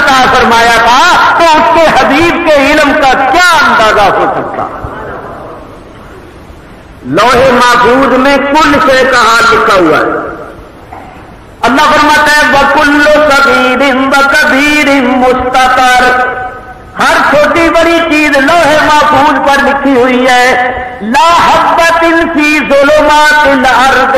عطا فرمایا تھا تو اس کے حبیب کے علم کا کیا اندازہ ہو سکتا؟ لوح محفوظ میں کل شے کا حال لکھا ہوا ہے. اللہ فرماتا ہے وَكُلُّ صَغِيرٍ وَكَبِيرٍ مُسْتَطَرٍ، ہر چھوٹی بڑی چیز لوح محفوظ پر لکھی ہوئی ہے. لا حبۃ فی ظلمات الارض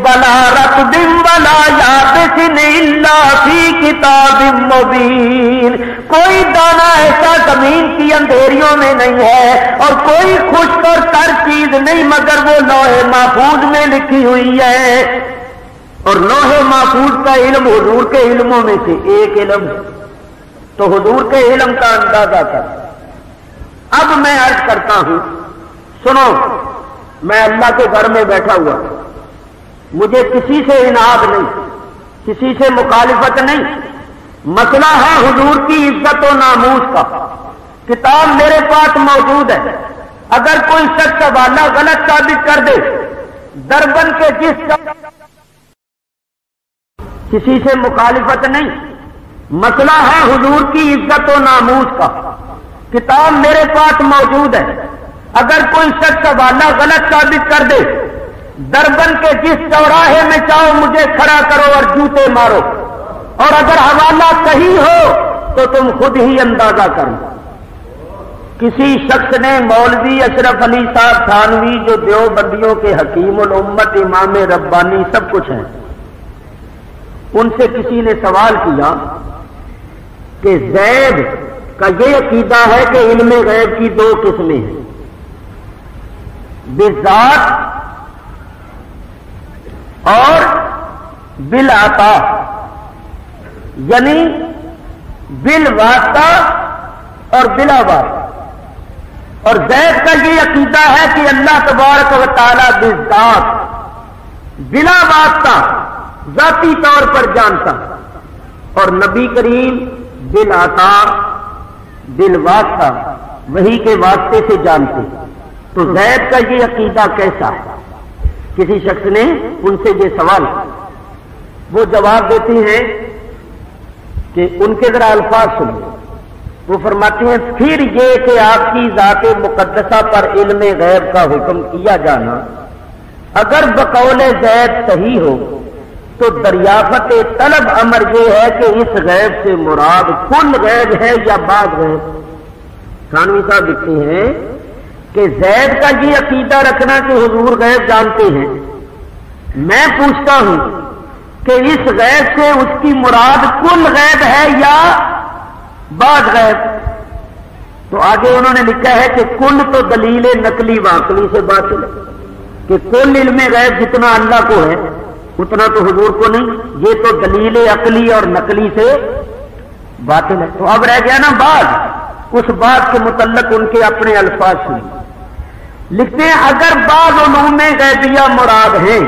ولا رطب ولا یابس الا فی کتاب مبین، کوئی دانہ ایسا زمین کی اندھیریوں میں نہیں ہے اور کوئی خشک اور تر چیز نہیں مگر وہ لوح محفوظ میں لکھی ہوئی ہے. اور لوح محفوظ کا علم حضور کے علموں میں سے ایک علم ہے، تو حضور کے علم کا اندازہ کر. اب میں عرض کرتا ہوں، سنو، میں اللہ کے گھر میں بیٹھا ہوا، مجھے کسی سے اناد نہیں، کسی سے مخالفت نہیں. مسئلہ ہے حضور کی عزت و ناموس کا. کتاب میرے پاس موجود ہے، اگر کوئی شخص حوالہ غلط ثابت کر دے، دربن کے جس کسی سے مخالفت نہیں. مسئلہ ہے حضور کی عزت و ناموس کا. کتاب میرے پاس موجود ہے، اگر کوئی شخص حوالہ غلط ثابت کر دے، دربن کے جس چوراہے میں چاہو مجھے کھڑا کرو اور جوتے مارو، اور اگر حوالہ صحیح ہو تو تم خود ہی اندازہ کرو. کسی شخص نے مولوی اشرف علی صاحب تھانوی، جو دیوبندیوں کے حکیم الامت امام ربانی سب کچھ ہیں، ان سے کسی نے سوال کیا کہ زید کا یہ عقیدہ ہے کہ علم غیب کی دو قسمیں ہیں، بالذات اور بالعطا، یعنی بالواسطہ اور بلا واسطہ. اور زید کا یہ عقیدہ ہے کہ اللہ تبارک و تعالی بالذات بلا واسطہ ذاتی طور پر جانتا، اور نبی کریم بالعطا بالواسطہ وحی کے واسطے سے جانتے. تو زید کا یہ عقیدہ کیسا ہے؟ کسی شخص نے ان سے یہ سوال، وہ جواب دیتے ہیں کہ ان کے ذرا الفاظ سنو. وہ فرماتے ہیں پھر یہ کہ آپ کی ذات مقدسہ پر علم غیب کا حکم کیا جانا اگر بقول زید صحیح ہو تو دریافت طلب امر یہ ہے کہ اس غیب سے مراد کل غیب ہے یا بعض غیب. تھانوی صاحب لکھتے ہیں کہ زید کا یہ عقیدہ رکھنا کہ حضور غیب جانتے ہیں، میں پوچھتا ہوں کہ اس غیب سے اس کی مراد کل غیب ہے یا بعض غیب؟ تو آگے انہوں نے لکھا ہے کہ کل تو دلیل نقلی واقعی سے باطل ہے، کہ کل علم غیب جتنا اللہ کو ہے اتنا تو حضور کو نہیں، یہ تو دلیل عقلی اور نقلی سے باطل ہے. تو اب رہ گیا نا بعض، اس بات کے متعلق ان کے اپنے الفاظ سنیں. لکھتے ہیں اگر بعض علوم غیبیہ مراد ہیں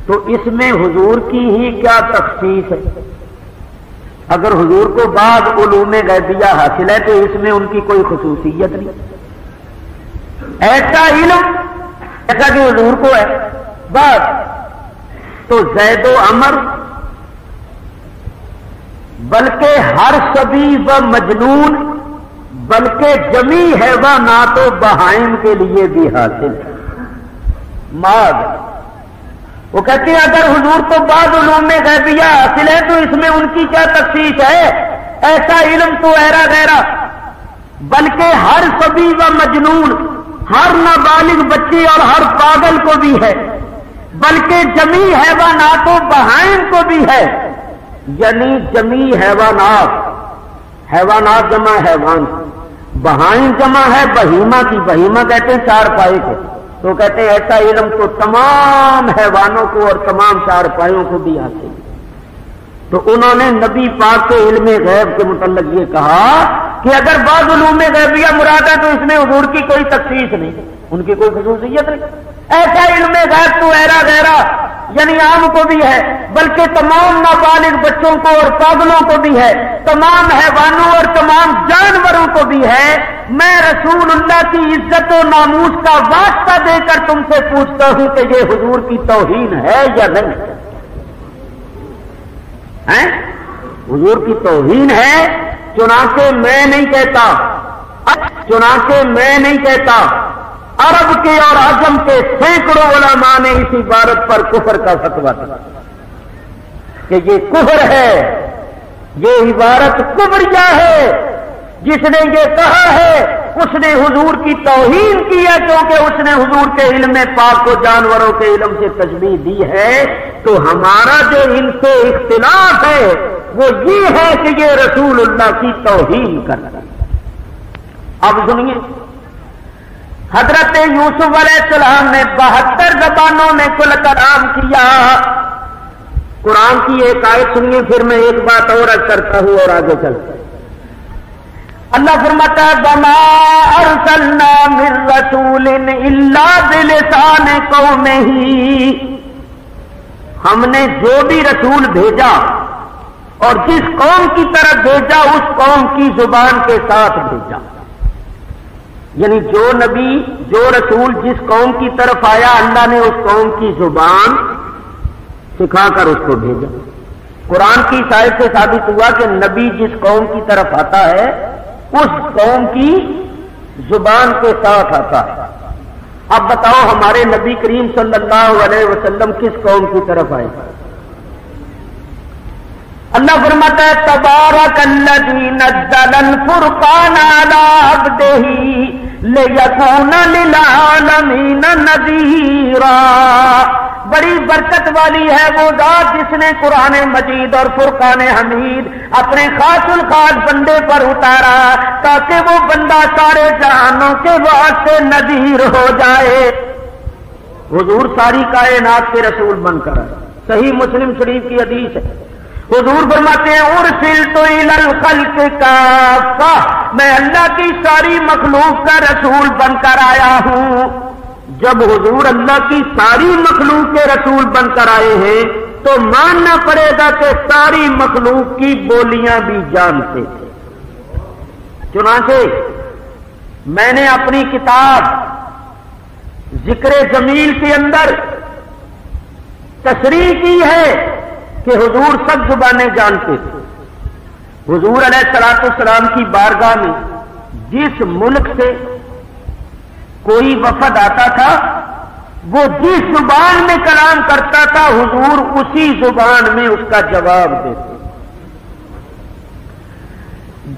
تو اس میں حضور کی ہی کیا تخصیص ہے؟ اگر حضور کو بعض علوم غیبیہ حاصل ہے تو اس میں ان کی کوئی خصوصیت نہیں. ایسا علم ایسا کہ حضور کو ہے بس، تو زید و عمر بلکہ ہر صبی و مجنون بلکہ جمی حیوانات و بہائم کے لیے بھی حاصل ہے. ماذ وہ کہتے ہیں اگر حضور کو بعض علوم میں غیبیہ حاصل ہے تو اس میں ان کی کیا تخصیص ہے؟ ایسا علم تو ایرا غیرا بلکہ ہر صبی و مجنون، ہر نابالغ بچے اور ہر پاگل کو بھی ہے، بلکہ جمی حیوانات و بہائم کو بھی ہے. یعنی جمی حیوانات، حیوانات جمع حیوان، بہائم جمع ہے بہیمہ کی، بہیمہ کہتے ہیں چار پائے کو. تو کہتے ہیں ایسا علم تو تمام حیوانوں کو اور تمام چار پایوں کو بھی حاصل ہے. تو انہوں نے نبی پاک کے علم غیب کے متعلق یہ کہا کہ اگر بعض علوم غیبیہ مراد ہے تو اس میں حضور کی کوئی تخصیص نہیں، ان کی کوئی خصوصیت نہیں. ایسا علم غیب تو ایرا غیرا یعنی عام کو بھی ہے، بلکہ تمام نابالغ بچوں کو اور پاگلوں کو بھی ہے، تمام حیوانوں اور تمام جانوروں کو بھی ہے. میں رسول اللہ کی عزت و ناموس کا واسطہ دے کر تم سے پوچھتا ہوں کہ یہ حضور کی توہین ہے یا نہیں ہے؟ حضور کی توہین ہے، چنانچہ میں نہیں کہتا عرب کے اور عجم کے سینکڑوں علماء نے اس عبارت پر کفر کا فتویٰ دیا کہ یہ کفر ہے، یہ عبارت کفریہ ہے۔ جس نے یہ کہا ہے اس نے حضور کی توہین کی ہے، کیونکہ اس نے حضور کے علم پاک کو جانوروں کے علم سے تشبیہ دی ہے۔ تو ہمارا جو ان سے اختلاف ہے وہ یہ ہے کہ یہ رسول اللہ کی توہین کرتا ہے۔ اب سنیے، حضرت یوسف علیہ السلام نے 72 زبانوں میں کل کلام کیا۔ قرآن کی ایک آیت سنیے، پھر میں ایک بات اور کرتا ہوں اور آگے چلتا ہوں۔ اللہ فرماتا ہے وَمَا أَرْسَلْنَا مِن رَّسُولٍ إِلَّا بِلِسَانِ قَوْمِهِ، ہم نے جو بھی رسول بھیجا اور جس قوم کی طرف بھیجا اس قوم کی زبان کے ساتھ بھیجا۔ یعنی جو نبی جو رسول جس قوم کی طرف آیا اللہ نے اس قوم کی زبان سکھا کر اس کو بھیجا۔ قرآن کی آیت سے ثابت ہوا کہ نبی جس قوم کی طرف آتا ہے اس قوم کی زبان کے ساتھ آتا ہے۔ اب بتاؤ ہمارے نبی کریم صلی اللہ علیہ وسلم کس قوم کی طرف آئے؟ اللہ فرماتا ہے تبارک الذی نزل الفرقان علی عبدہ لیکون للعالمین نذیرا، بڑی برکت والی ہے وہ ذات جس نے قرآن مجید اور فرقان حمید اپنے خاص الخاص بندے پر اتارا تاکہ وہ بندہ سارے جہانوں کے واسطے نذیر ہو جائے۔ حضور ساری کائنات کے رسول بن کر آئے۔ صحیح مسلم شریف کی حدیث ہے، حضور فرماتے ہیں ارسلت الی الخلق کافہ، میں اللہ کی ساری مخلوق کا رسول بن کر آیا ہوں۔ جب حضور اللہ کی ساری مخلوق کے رسول بن کر آئے ہیں تو ماننا پڑے گا کہ ساری مخلوق کی بولیاں بھی جانتے تھے۔ چنانچہ میں نے اپنی کتاب ذکر جمیل کے اندر تشریح کی ہے کہ حضور سب زبانیں جانتے تھے۔ حضور علیہ الصلوۃ والسلام کی بارگاہ میں جس ملک سے کوئی وفد آتا تھا وہ جس زبان میں کلام کرتا تھا حضور اسی زبان میں اس کا جواب دیتے۔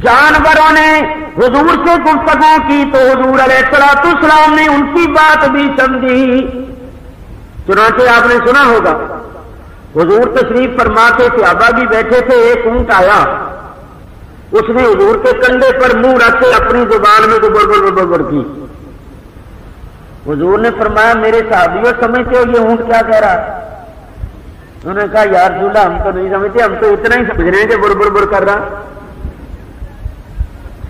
جانوروں نے حضور سے گفتگو کی تو حضور علیہ الصلوۃ والسلام نے ان کی بات بھی سمجھی۔ چنانچہ آپ نے سنا ہوگا حضور تشریف فرما کے صحابہ بھی بیٹھے تھے، ایک اونٹ آیا، اس نے حضور کے کندھے پر منہ رکھ کے اپنی زبان میں بڑبڑ کی۔ حضور نے فرمایا میرے صحابیوں سمجھتے ہو یہ اونٹ کیا کہہ رہا ہے؟ انہوں نے کہا یا رسول اللہ ہم تو نہیں سمجھتے، ہم تو اتنا ہی سمجھ رہے ہیں کہ بڑبڑ کر رہا۔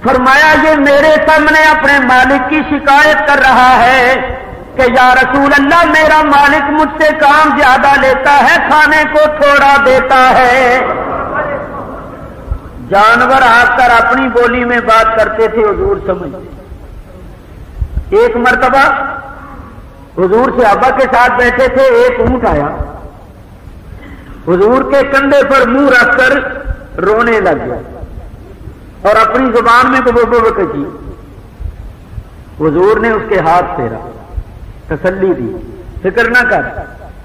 فرمایا یہ میرے سامنے اپنے مالک کی شکایت کر رہا ہے کہ یا رسول اللہ میرا مالک مجھ سے کام زیادہ لیتا ہے، کھانے کو تھوڑا دیتا ہے۔ جانور آ کر اپنی بولی میں بات کرتے تھے، حضور سمجھتے۔ ایک مرتبہ حضور صحابہ کے ساتھ بیٹھے تھے، ایک اونٹ آیا، حضور کے کندھے پر منہ رکھ کر رونے لگ گیا اور اپنی زبان میں کی۔ حضور نے اس کے ہاتھ پھیرا، تسلی دی، فکر نہ کر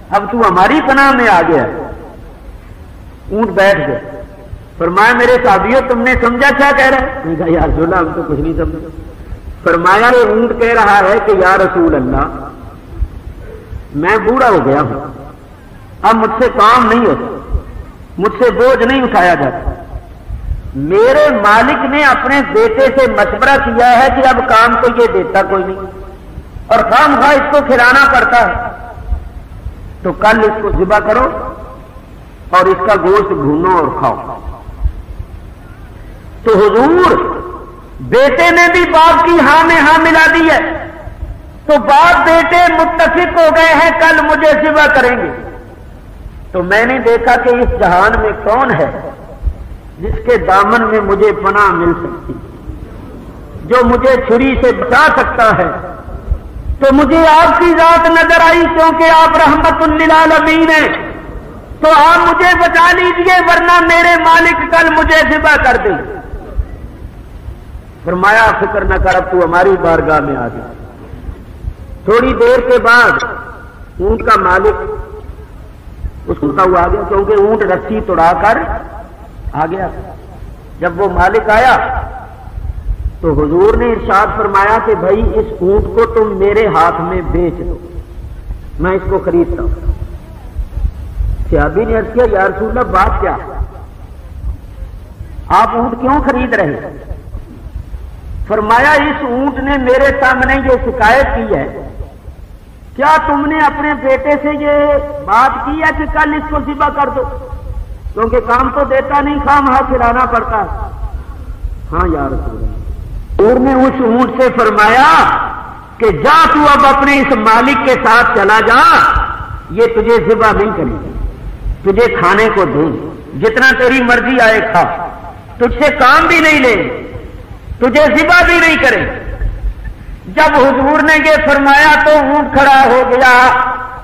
اب تو ہماری پناہ میں آ گیا۔ اونٹ بیٹھ گیا، فرمایا میرے صحابیوں تم نے سمجھا کیا کہہ رہا ہے؟ کہا یا رسول اللہ ہم تو کچھ نہیں سمجھا۔ فرمایا یہ اونٹ کہہ رہا ہے کہ یا رسول اللہ میں بوڑھا ہو گیا ہوں، اب مجھ سے کام نہیں ہوتا، مجھ سے بوجھ نہیں اٹھایا جاتا، میرے مالک نے اپنے بیٹے سے مشورہ کیا ہے کہ اب کام تو یہ دیتا کوئی نہیں اور خام خواہ اس کو کھلانا پڑتا ہے، تو کل اس کو ذبح کرو اور اس کا گوشت بھونو اور کھاؤ۔ تو حضور بیٹے نے بھی باپ کی ہاں میں ہاں ملا دی ہے، تو باپ بیٹے متفق ہو گئے ہیں کل مجھے ذبح کریں گے۔ تو میں نے دیکھا کہ اس جہان میں کون ہے جس کے دامن میں مجھے پناہ مل سکتی، جو مجھے چھری سے بچا سکتا ہے، تو مجھے آپ کی ذات نظر آئی کیونکہ آپ رحمت للعالمین ہیں۔ تو تو آپ مجھے بچا لیجئے ورنہ میرے مالک کل مجھے ذبح کر دیں۔ فرمایا فکر نہ کر، اب تو ہماری بارگاہ میں آ گیا۔ تھوڑی دیر کے بعد اونٹ کا مالک اس کو ہوا آ گیا، کیونکہ اونٹ رسی توڑا کر آ گیا۔ جب وہ مالک آیا تو حضور نے ارشاد فرمایا کہ بھائی اس اونٹ کو تم میرے ہاتھ میں بیچ دو، میں اس کو خریدتا ہوں۔ صحابی نے عرض کیا یا رسول اللہ بات کیا، آپ اونٹ کیوں خرید رہے؟ فرمایا اس اونٹ نے میرے سامنے یہ شکایت کی ہے، کیا تم نے اپنے بیٹے سے یہ بات کی ہے کہ کل اس کو ذبح کر دو، کیونکہ کام تو دیتا نہیں، خام ہاتھ کھلانا پڑتا ہے۔ ہاں یا رسول اللہ۔ حضور نے اس اونٹ سے فرمایا کہ جا تو اب اپنے اس مالک کے ساتھ چلا جا، یہ تجھے ذبح نہیں کرے گی، تجھے کھانے کو دے، جتنا تیری مرضی آئے کھا، تجھ سے کام بھی نہیں لے، تجھے ذبح بھی نہیں کرے۔ جب حضور نے یہ فرمایا تو اونٹ کھڑا ہو گیا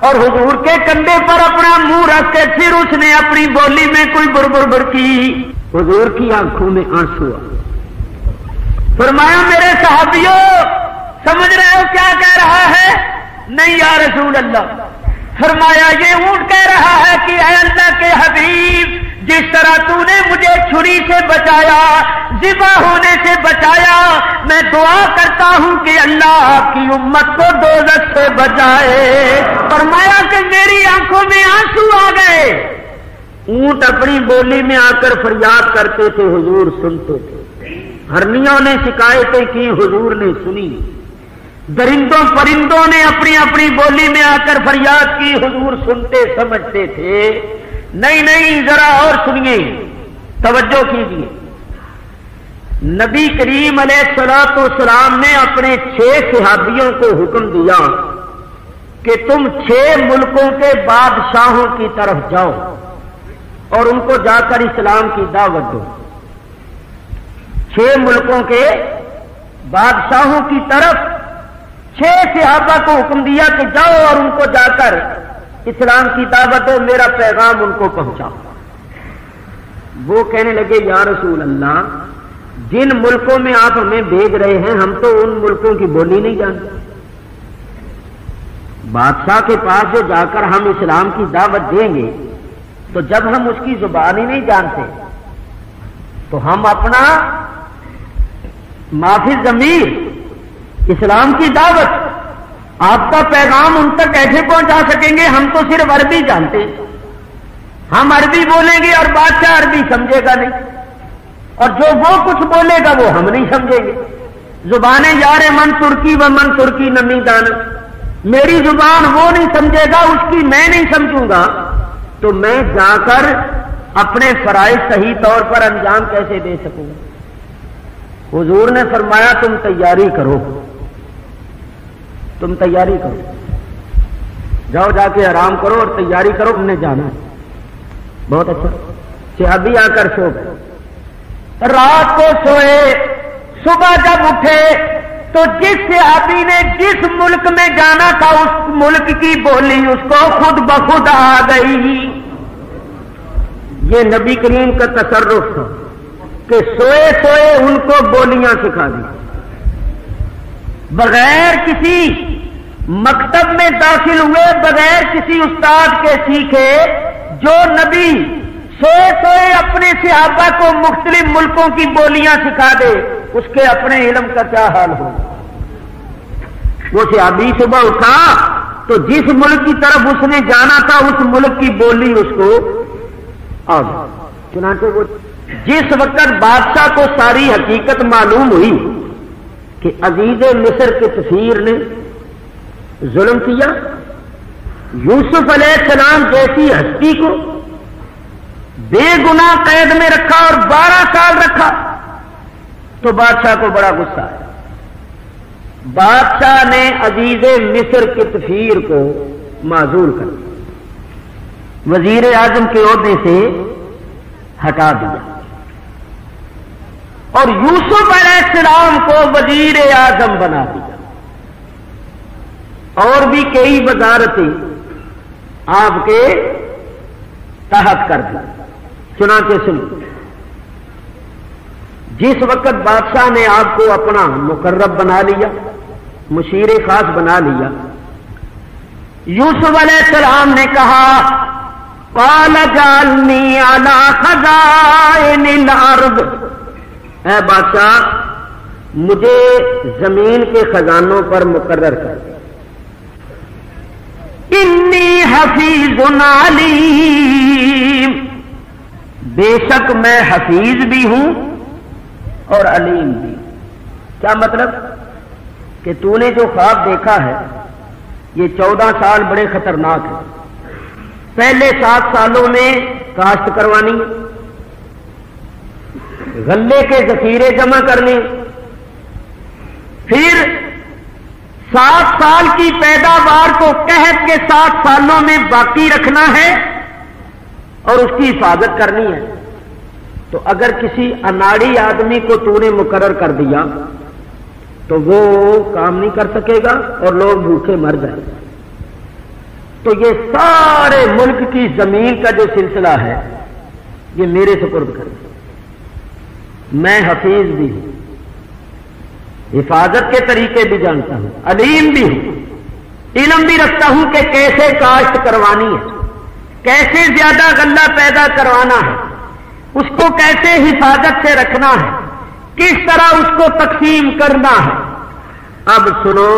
اور حضور کے کندھے پر اپنا منہ رکھ کے پھر اس نے اپنی بولی میں کوئی بڑبڑ کی۔ حضور کی آنکھوں میں آنسو آ، فرمایا میرے صحابیوں سمجھ رہے ہو کیا کہہ رہا ہے؟ نہیں یا رسول اللہ۔ فرمایا یہ اونٹ کہہ رہا ہے کہ اے اللہ کے حبیب، جس طرح تو نے مجھے چھری سے بچایا، ذبح ہونے سے بچایا، میں دعا کرتا ہوں کہ اللہ آپ کی امت کو دوزخ سے بچائے۔ فرمایا کہ میری آنکھوں میں آنسو آ گئے۔ اونٹ اپنی بولی میں آ کر فریاد کرتے تھے، حضور سنتے تھے۔ ہرنیوں نے شکایتیں کی، حضور نے سنی۔ درندوں پرندوں نے اپنی اپنی بولی میں آ کر فریاد کی، حضور سنتے سمجھتے تھے۔ نہیں ذرا اور سنیے، توجہ کیجیے۔ نبی کریم علیہ الصلوۃ والسلام نے اپنے 6 صحابیوں کو حکم دیا کہ تم 6 ملکوں کے بادشاہوں کی طرف جاؤ اور ان کو جا کر اسلام کی دعوت دو۔ 6 ملکوں کے بادشاہوں کی طرف 6 صحابہ کو حکم دیا کہ جاؤ اور ان کو جا کر اسلام کی دعوت دو، میرا پیغام ان کو پہنچاؤ۔ وہ کہنے لگے یا رسول اللہ، جن ملکوں میں آپ ہمیں بھیج رہے ہیں ہم تو ان ملکوں کی بولی نہیں جانتے، بادشاہ کے پاس جو جا کر ہم اسلام کی دعوت دیں گے تو جب ہم اس کی زبان ہی نہیں جانتے تو ہم اپنا معافی ضمیر اسلام کی دعوت، آپ کا پیغام ان تک کیسے پہنچا سکیں گے؟ ہم تو صرف عربی جانتے ہیں، ہم عربی بولیں گے اور بادشاہ عربی سمجھے گا نہیں، اور جو وہ کچھ بولے گا وہ ہم نہیں سمجھیں گے۔ زبانیں یار من ترکی و من ترکی نمی دان، میری زبان وہ نہیں سمجھے گا، اس کی میں نہیں سمجھوں گا، تو میں جا کر اپنے فرائض صحیح طور پر انجام کیسے دے سکوں گا؟ حضور نے فرمایا تم تیاری کرو، تم تیاری کرو، جاؤ جا کے آرام کرو اور تیاری کرو، تم نے جانا ہے۔ بہت اچھا۔ صحابی آ کر سو گئے، رات کو سوئے، صبح جب اٹھے تو جس صحابی نے جس ملک میں جانا تھا اس ملک کی بولی اس کو خود بخود آ گئی۔ یہ نبی کریم کا تصرف تھا کہ سوئے سوئے ان کو بولیاں سکھا دی، بغیر کسی مکتب میں داخل ہوئے، بغیر کسی استاد کے سیکھے، جو نبی سوئے سوئے اپنے صحابہ کو مختلف ملکوں کی بولیاں سکھا دے، اس کے اپنے علم کا کیا حال ہو۔ وہ صحابی صبح اٹھا تو جس ملک کی طرف اس نے جانا تھا اس ملک کی بولی اس کو آ گئی۔ چنانچہ وہ جس وقت بادشاہ کو ساری حقیقت معلوم ہوئی کہ عزیز مصر کے کثیر نے ظلم کیا، یوسف علیہ السلام جیسی ہستی کو بے گناہ قید میں رکھا اور 12 سال رکھا، تو بادشاہ کو بڑا غصہ آیا۔ بادشاہ نے عزیز مصر کے کثیر کو معزول کر دیا، وزیر اعظم کے عہدے سے ہٹا دیا، اور یوسف علیہ السلام کو وزیر اعظم بنا دیا۔ اور بھی کئی وزارتیں آپ کے تحت کر دیا۔ چنانچہ سنو، جس وقت بادشاہ نے آپ کو اپنا مقرب بنا لیا، مشیر خاص بنا لیا، یوسف علیہ السلام نے کہا قال اجعلنی علی خزائن الارض، اے بادشاہ مجھے زمین کے خزانوں پر مقرر کر دیا، انی حفیظ علیم، بے شک میں حفیظ بھی ہوں اور علیم بھی۔ کیا مطلب؟ کہ تو نے جو خواب دیکھا ہے یہ 14 سال بڑے خطرناک ہیں۔ پہلے 7 سالوں میں کاشت کروانی، غلے کے ذخیرے جمع کرنے، پھر 7 سال کی پیداوار کو قحط کے 7 سالوں میں باقی رکھنا ہے اور اس کی حفاظت کرنی ہے۔ تو اگر کسی اناڑی آدمی کو تو نے مقرر کر دیا تو وہ کام نہیں کر سکے گا اور لوگ بھوکے مر جائیں گے۔ تو یہ سارے ملک کی زمین کا جو سلسلہ ہے یہ میرے سپرد کر دیا، میں حفیظ بھی ہوں، حفاظت کے طریقے بھی جانتا ہوں، علیم بھی ہوں، علم بھی رکھتا ہوں کہ کیسے کاشت کروانی ہے، کیسے زیادہ غلہ پیدا کروانا ہے، اس کو کیسے حفاظت سے رکھنا ہے، کس طرح اس کو تقسیم کرنا ہے۔ اب سنو،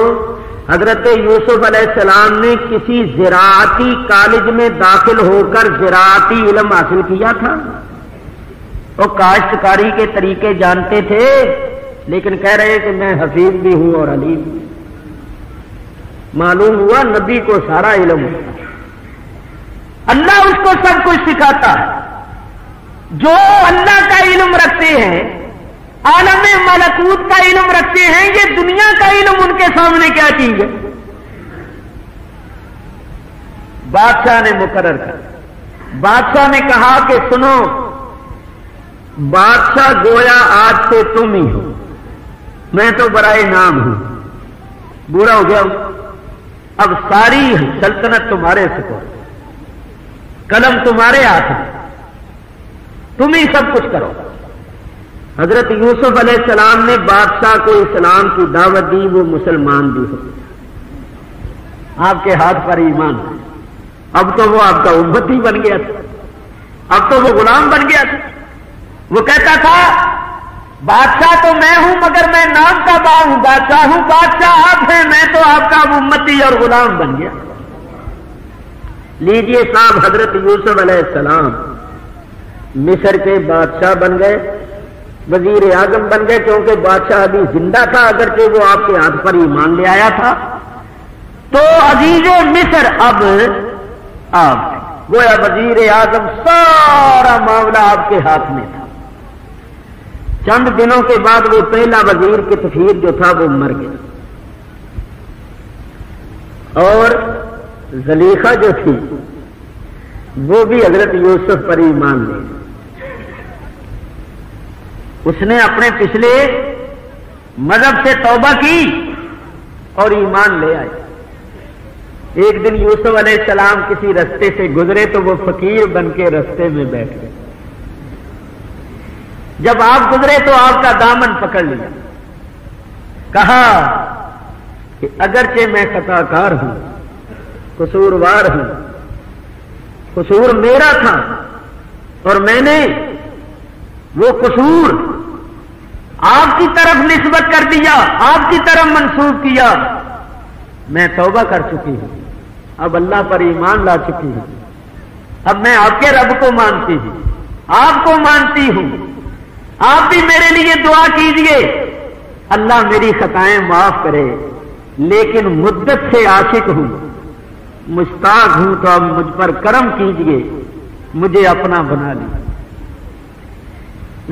حضرت یوسف علیہ السلام نے کسی زراعتی کالج میں داخل ہو کر زراعتی علم حاصل کیا تھا؟ وہ کاشتکاری کے طریقے جانتے تھے، لیکن کہہ رہے کہ میں حفیظ بھی ہوں اور علیم بھی۔ معلوم ہوا نبی کو سارا علم ہوتا ہے، اللہ اس کو سب کچھ سکھاتا ہے۔ جو اللہ کا علم رکھتے ہیں، عالم ملکوت کا علم رکھتے ہیں، یہ دنیا کا علم ان کے سامنے کیا چیز ہے؟ بادشاہ نے مقرر کر، بادشاہ نے کہا کہ سنو، بادشاہ گویا آج سے تم ہی ہو، میں تو برائے نام ہوں، بوڑھا ہو گیا ہوں، اب ساری سلطنت تمہارے سپرد، قلم تمہارے ہاتھ میں، تم ہی سب کچھ کرو۔ حضرت یوسف علیہ السلام نے بادشاہ کو اسلام کی دعوت دی، وہ مسلمان بھی ہو، آپ کے ہاتھ پر ایمان ہے۔ اب تو وہ آپ کا امتی بن گیا تھا، اب تو وہ غلام بن گیا تھا۔ وہ کہتا تھا بادشاہ تو میں ہوں مگر میں نام کا بادشاہ ہوں، بادشاہ آپ ہیں، میں تو آپ کا امتی اور غلام بن گیا۔ لیجئے صاحب، حضرت یوسف علیہ السلام مصر کے بادشاہ بن گئے، وزیر اعظم بن گئے، کیونکہ بادشاہ ابھی زندہ تھا، اگرچہ وہ آپ کے ہاتھ پر ایمان لے آیا تھا۔ تو عزیز مصر اب آپ گویا وزیر اعظم، سارا معاملہ آپ کے ہاتھ میں تھا۔ چند دنوں کے بعد وہ پہلا وزیر کتفیر جو تھا وہ مر گیا، اور زلیخا جو تھی وہ بھی حضرت یوسف پر ایمان لے، اس نے اپنے پچھلے مذہب سے توبہ کی اور ایمان لے آئی۔ ایک دن یوسف علیہ السلام کسی رستے سے گزرے تو وہ فقیر بن کے رستے میں بیٹھ گئے۔ جب آپ گزرے تو آپ کا دامن پکڑ لیا، کہا کہ اگرچہ میں خطا کار ہوں، قصوروار ہوں، قصور میرا تھا اور میں نے وہ قصور آپ کی طرف نسبت کر دیا، آپ کی طرف منسوب کیا، میں توبہ کر چکی ہوں، اب اللہ پر ایمان لا چکی ہوں، اب میں آپ کے رب کو مانتی ہوں، آپ کو مانتی ہوں، آپ بھی میرے لیے دعا کیجئے، اللہ میری خطائیں معاف کرے، لیکن مدت سے عاشق ہوں، مشتاق ہوں، تو اب مجھ پر کرم کیجئے، مجھے اپنا بنا لیا۔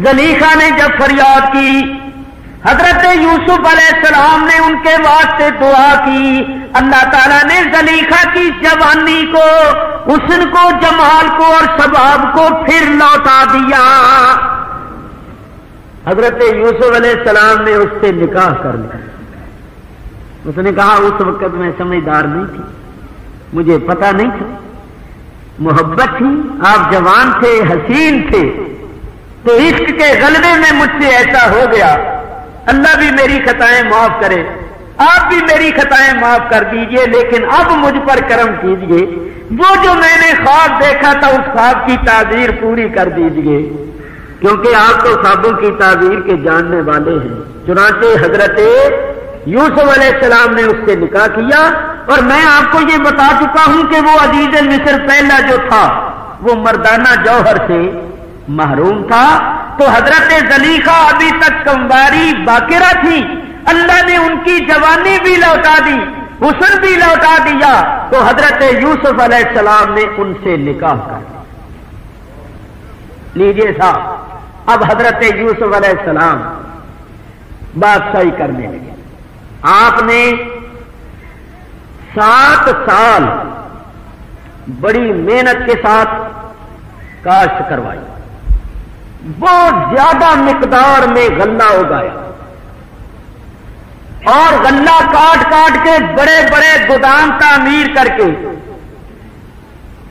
زلیخا نے جب فریاد کی، حضرت یوسف علیہ السلام نے ان کے واسطے دعا کی، اللہ تعالیٰ نے زلیخا کی جوانی کو، حسن کو، جمال کو اور شباب کو پھر لوٹا دیا۔ حضرت یوسف علیہ السلام نے اس سے نکاح کر لیا۔ اس نے کہا اس وقت میں سمجھدار نہیں تھی، مجھے پتا نہیں تھا، محبت تھی، آپ جوان تھے، حسین تھے، تو عشق کے غلبے میں مجھ سے ایسا ہو گیا۔ اللہ بھی میری خطائیں معاف کرے، آپ بھی میری خطائیں معاف کر دیجئے، لیکن اب مجھ پر کرم کیجئے، وہ جو میں نے خواب دیکھا تھا اس خواب کی تعبیر پوری کر دیجئے، کیونکہ آپ تو خوابوں کی تعبیر کے جاننے والے ہیں۔ چنانچہ حضرت یوسف علیہ السلام نے اس سے نکاح کیا، اور میں آپ کو یہ بتا چکا ہوں کہ وہ عزیز مصر پہلا جو تھا وہ مردانہ جوہر سے محروم تھا، تو حضرت زلیخا ابھی تک کنواری باقرہ تھی، اللہ نے ان کی جوانی بھی لوٹا دی، حسن بھی لوٹا دیا، تو حضرت یوسف علیہ السلام نے ان سے نکاح کر دیا۔ لیجیے صاحب، اب حضرت یوسف علیہ السلام بادشاہی کرنے لگے۔ آپ نے 7 سال بڑی محنت کے ساتھ کاشت کروائی، بہت زیادہ مقدار میں غلہ اگایا، اور غلہ کاٹ کاٹ کے بڑے بڑے گودام تعمیر کر کے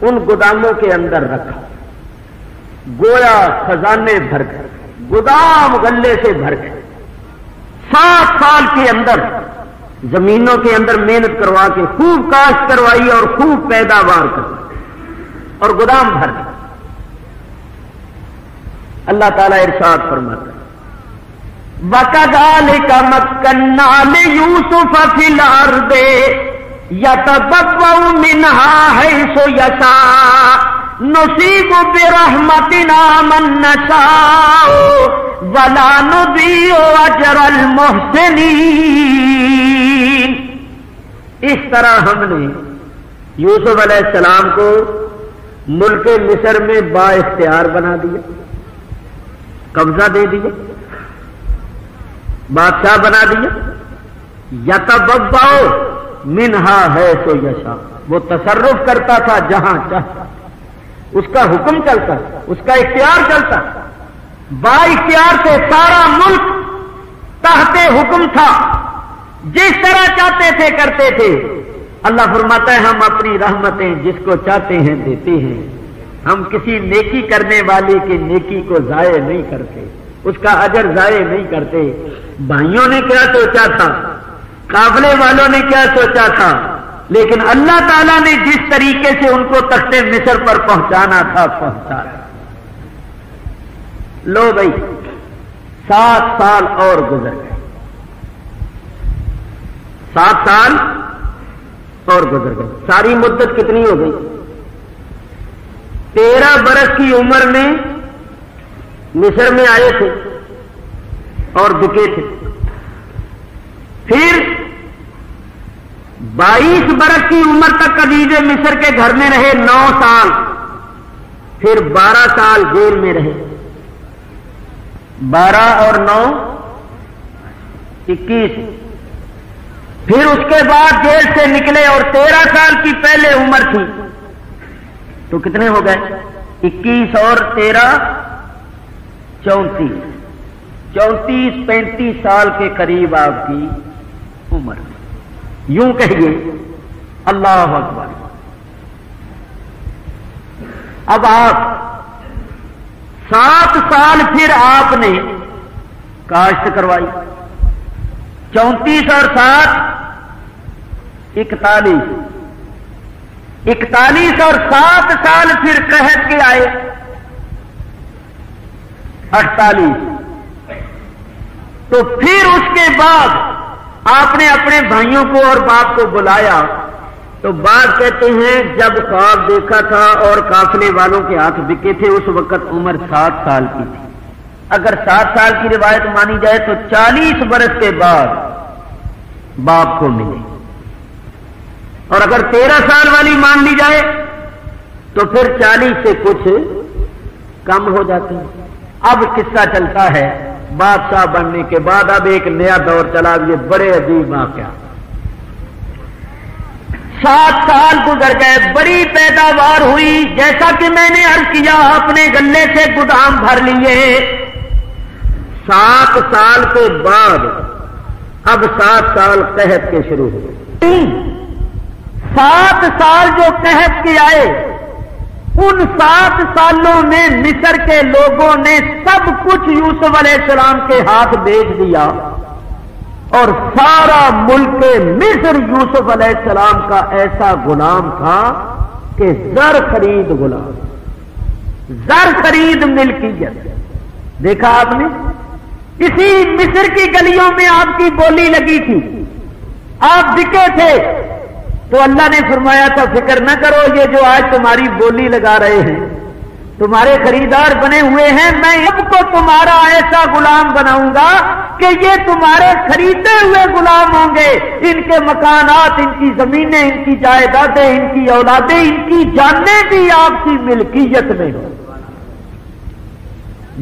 ان گوداموں کے اندر رکھا، گویا خزانے بھر گئے، گودام غلے سے بھر گئے۔ 7 سال کے اندر زمینوں کے اندر محنت کروا کے خوب کاشت کروائی اور خوب پیداوار کروائی اور گودام بھر گئے۔ اللہ تعالیٰ ارشاد فرماتا ہے وَكَذَلِكَ مَكَّنَّا لِيُوسُفَ فِي الْأَرْضِ يَتَبَوَّأُ مِنْهَا حَيْثُ يَشَاءُ نُصِيبُ بِرَحْمَتِنَا مَن نَّشَاءُ وَلَا نُضِيعُ أَجْرَ الْمُحْسِنِينَ۔ اس طرح ہم نے یوسف علیہ السلام کو ملک مصر میں با اختیار بنا دیا، قبضہ دے دیا، بادشاہ بنا دیا۔ یتبوأ منہا حیث یشاء، وہ تصرف کرتا تھا جہاں چاہتا، اس کا حکم چلتا، اس کا اختیار چلتا، با اختیار سے سارا ملک تحت حکم تھا، جس طرح چاہتے تھے کرتے تھے۔ اللہ فرماتا ہے ہم اپنی رحمتیں جس کو چاہتے ہیں دیتے ہیں، ہم کسی نیکی کرنے والے کی نیکی کو ضائع نہیں کرتے، اس کا اجر ضائع نہیں کرتے۔ بھائیوں نے کیا سوچا تھا، قافلے والوں نے کیا سوچا تھا، لیکن اللہ تعالیٰ نے جس طریقے سے ان کو تخت مصر پر پہنچانا تھا پہنچایا۔ لو بھائی 7 سال اور گزر گئے، 7 سال اور گزر گئے، ساری مدت کتنی ہو گئی؟ 13 برس کی عمر میں مصر میں آئے تھے اور بکے تھے، پھر 22 برس کی عمر تک عزیز مصر کے گھر میں رہے 9 سال، پھر 12 سال جیل میں رہے، 12 اور 9 21، پھر اس کے بعد جیل سے نکلے اور 13 سال کی پہلے عمر تھی، تو کتنے ہو گئے؟ 21 اور 13 34، 34-35 سال کے قریب آپ کی عمر، یوں کہیے اللہ اکبر۔ اب آپ 7 سال پھر آپ نے کاشت کروائی، 34 اور 7 41، 41 اور 7 سال پھر قحط کے آئے 48، تو پھر اس کے بعد آپ نے اپنے بھائیوں کو اور باپ کو بلایا، تو باپ کہتے ہیں جب خواب دیکھا تھا اور قافلے والوں کے ہاتھ بکے تھے اس وقت عمر 7 سال کی تھی۔ اگر 7 سال کی روایت مانی جائے تو 40 برس کے بعد باپ کو ملے، اور اگر 13 سال والی مان لی جائے تو پھر 40 سے کچھ کم ہو جاتے ہیں۔ اب قصہ چلتا ہے بادشاہ بننے کے بعد، اب ایک نیا دور چلا، یہ بڑے عجیب واقعہ۔ 7 سال گزر گئے، بڑی پیداوار ہوئی، جیسا کہ میں نے عرض کیا اپنے غلے سے گودام بھر لیے۔ 7 سال کے بعد اب 7 سال قحط کے شروع ہوئے۔ 7 سال جو قحط کے آئے ان 7 سالوں میں مصر کے لوگوں نے سب کچھ یوسف علیہ السلام کے ہاتھ بیچ دیا، اور سارا ملک مصر یوسف علیہ السلام کا ایسا غلام تھا کہ زر خرید غلام، زر خرید ملکیت۔ دیکھا آپ نے، اسی مصر کی گلیوں میں آپ کی بولی لگی تھی، آپ بکے تھے، تو اللہ نے فرمایا تھا فکر نہ کرو، یہ جو آج تمہاری بولی لگا رہے ہیں، تمہارے خریدار بنے ہوئے ہیں، میں اب کو تمہارا ایسا غلام بناؤں گا کہ یہ تمہارے خریدے ہوئے غلام ہوں گے، ان کے مکانات، ان کی زمینیں، ان کی جائیدادیں، ان کی اولادیں، ان کی جانیں بھی آپ کی ملکیت میں ہو۔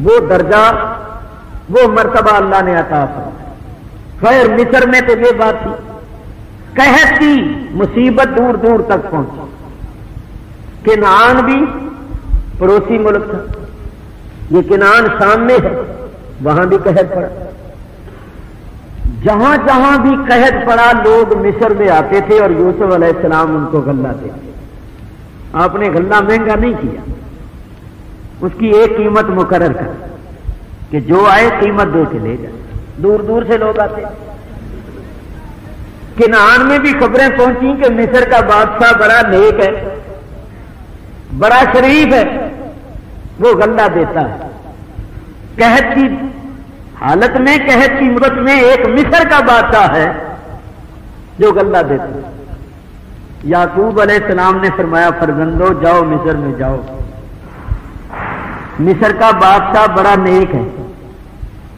وہ درجہ، وہ مرتبہ اللہ نے عطا فرمایا۔ خیر مصر میں تو یہ بات تھی، قحط کی مصیبت دور دور تک پہنچی، کنعان بھی پڑوسی ملک تھا، یہ کنعان شام میں ہے، وہاں بھی قحط پڑا، جہاں جہاں بھی قحط پڑا لوگ مصر میں آتے تھے اور یوسف علیہ السلام ان کو غلہ دیتے۔ آپ نے غلہ مہنگا نہیں کیا، اس کی ایک قیمت مقرر کر کہ جو آئے قیمت دے کے لے جائے، دور دور سے لوگ آتے۔ کنعان میں بھی خبریں پہنچی کہ مصر کا بادشاہ بڑا نیک ہے، بڑا شریف ہے، وہ غلہ دیتا ہے۔ قحط کی حالت میں، قحط کی مدت میں ایک مصر کا بادشاہ ہے جو غلہ دیتا ہے۔ یعقوب علیہ السلام نے فرمایا فرزندو جاؤ مصر میں جاؤ، مصر کا بادشاہ بڑا نیک ہے،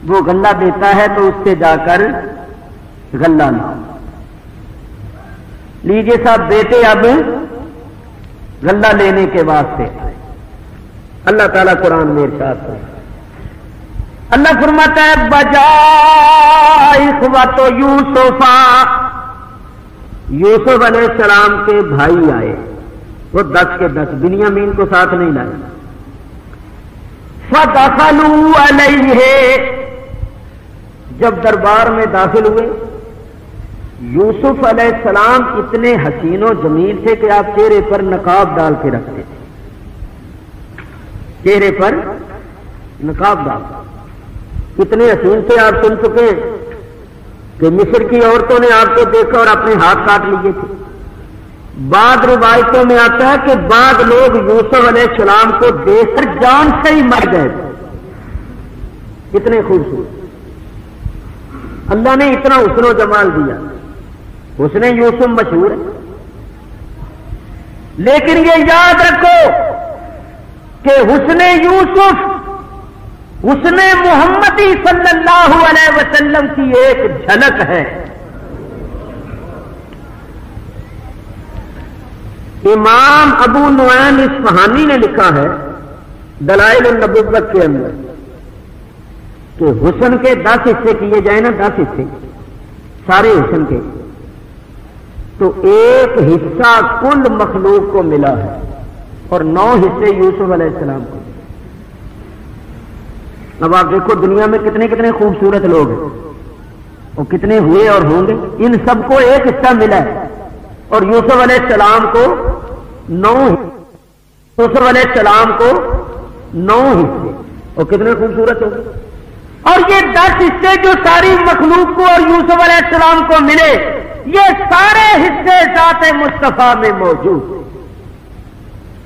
وہ غلہ دیتا ہے تو اس سے جا کر غلہ لاؤ۔ لیجیے صاحب بیٹے اب غلہ لینے کے واسطے آئے۔ اللہ تعالیٰ قرآن میں ارشاد کرتا ہے، اللہ فرماتا ہے بجائے اخوۃ یوسف، یوسف علیہ السلام کے بھائی آئے، وہ 10 کے 10، بنیامین کو ساتھ نہیں لائے۔ فدخلوا علیہ، جب دربار میں داخل ہوئے، یوسف علیہ السلام اتنے حسین و جمیل تھے کہ آپ چہرے پر نقاب ڈال کے رکھتے تھے، چہرے پر نقاب ڈال، اتنے حسین تھے۔ آپ سن چکے کہ مصر کی عورتوں نے آپ کو دیکھا اور اپنے ہاتھ کاٹ لیے تھے۔ بعض روایتوں میں آتا ہے کہ بعض لوگ یوسف علیہ السلام کو دیکھ کر جان سے ہی مر گئے، اتنے خوبصورت اللہ نے اتنا حسن و جمال دیا۔ حسن یوسف مشہور ہے، لیکن یہ یاد رکھو کہ حسن یوسف حسن محمدی صلی اللہ علیہ وسلم کی ایک جھلک ہے۔ امام ابو نعیم اصفہانی نے لکھا ہے دلائل النبوت کے اندر کہ حسن کے 10 حصے کیے جائیں نا، 10 حصے سارے حسن کے، تو ایک حصہ کل مخلوق کو ملا ہے اور 9 حصے یوسف علیہ السلام کو۔ اب آپ دیکھو دنیا میں کتنے کتنے خوبصورت لوگ ہیں، اور کتنے ہوئے اور ہوں گے، ان سب کو ایک حصہ ملا ہے، اور یوسف علیہ السلام کو 9 یوسف علیہ السلام کو 9 حصے، اور کتنے خوبصورت ہوں گے۔ اور یہ 10 حصے جو ساری مخلوق کو اور یوسف علیہ السلام کو ملے، یہ سارے حصے ذات مصطفیٰ میں موجود ہیں۔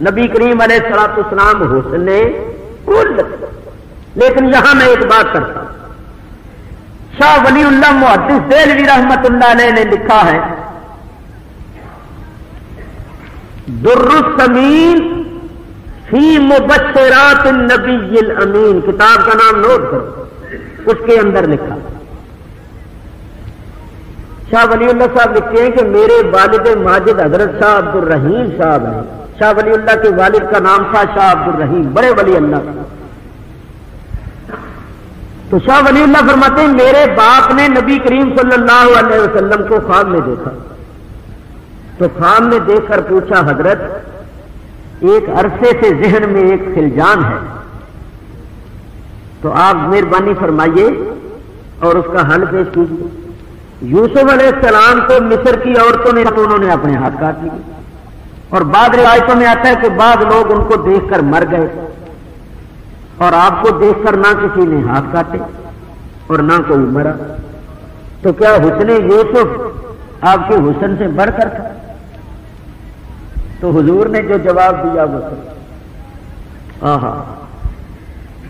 نبی کریم علیہ الصلوۃ والسلام حسن کل۔ لیکن یہاں میں ایک بات کرتا ہوں، شاہ ولی اللہ محدث دہلوی رحمت اللہ علیہ نے لکھا ہے در الثمین فی مبشرات النبی الامین، کتاب کا نام نوٹ کرو، اس کے اندر لکھا شاہ ولی اللہ صاحب لکھتے ہیں کہ میرے والد ماجد حضرت شاہ عبد الرحیم صاحب نے، شاہ ولی اللہ کے والد کا نام تھا شاہ عبد الرحیم، بڑے ولی اللہ۔ تو شاہ ولی اللہ فرماتے ہیں میرے باپ نے نبی کریم صلی اللہ علیہ وسلم کو خواب میں دیکھا، تو خواب میں دیکھ کر پوچھا حضرت ایک عرصے سے ذہن میں ایک خلجان ہے، تو آپ مہربانی فرمائیے اور اس کا حل پیش کیجیے۔ یوسف علیہ السلام کو مصر کی عورتوں نے اپنے ہاتھ کاٹ لیے، اور بعض روایتوں میں آتا ہے کہ بعض لوگ ان کو دیکھ کر مر گئے اور آپ کو دیکھ کر نہ کسی نے ہاتھ کاٹے اور نہ کوئی مرا، تو کیا حسن یوسف آپ کے حسن سے بڑھ کر تھا؟ تو حضور نے جو جواب دیا وہ آہا،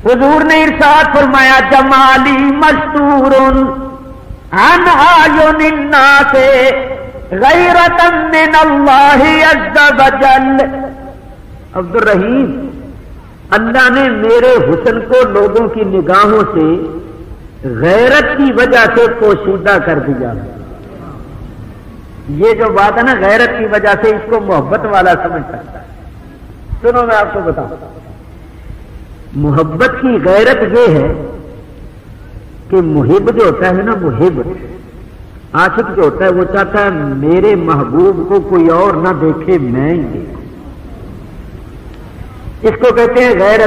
حضور نے ارشاد فرمایا جمالی مستور عن اعین الناس غیرۃ من اللہ عز وجل۔ عبد الرحیم، اللہ نے میرے حسن کو لوگوں کی نگاہوں سے غیرت کی وجہ سے پوشیدہ کر دیا۔ یہ جو بات ہے نا غیرت کی وجہ سے، اس کو محبت والا سمجھ سکتا ہے۔ سنو میں آپ کو بتاؤں، محبت کی غیرت یہ ہے کہ محب جو ہوتا ہے نا، محب عاشق جو ہوتا ہے وہ چاہتا ہے میرے محبوب کو کوئی اور نہ دیکھے، میں ہی دیکھوں۔ اس کو کہتے ہیں غیرت۔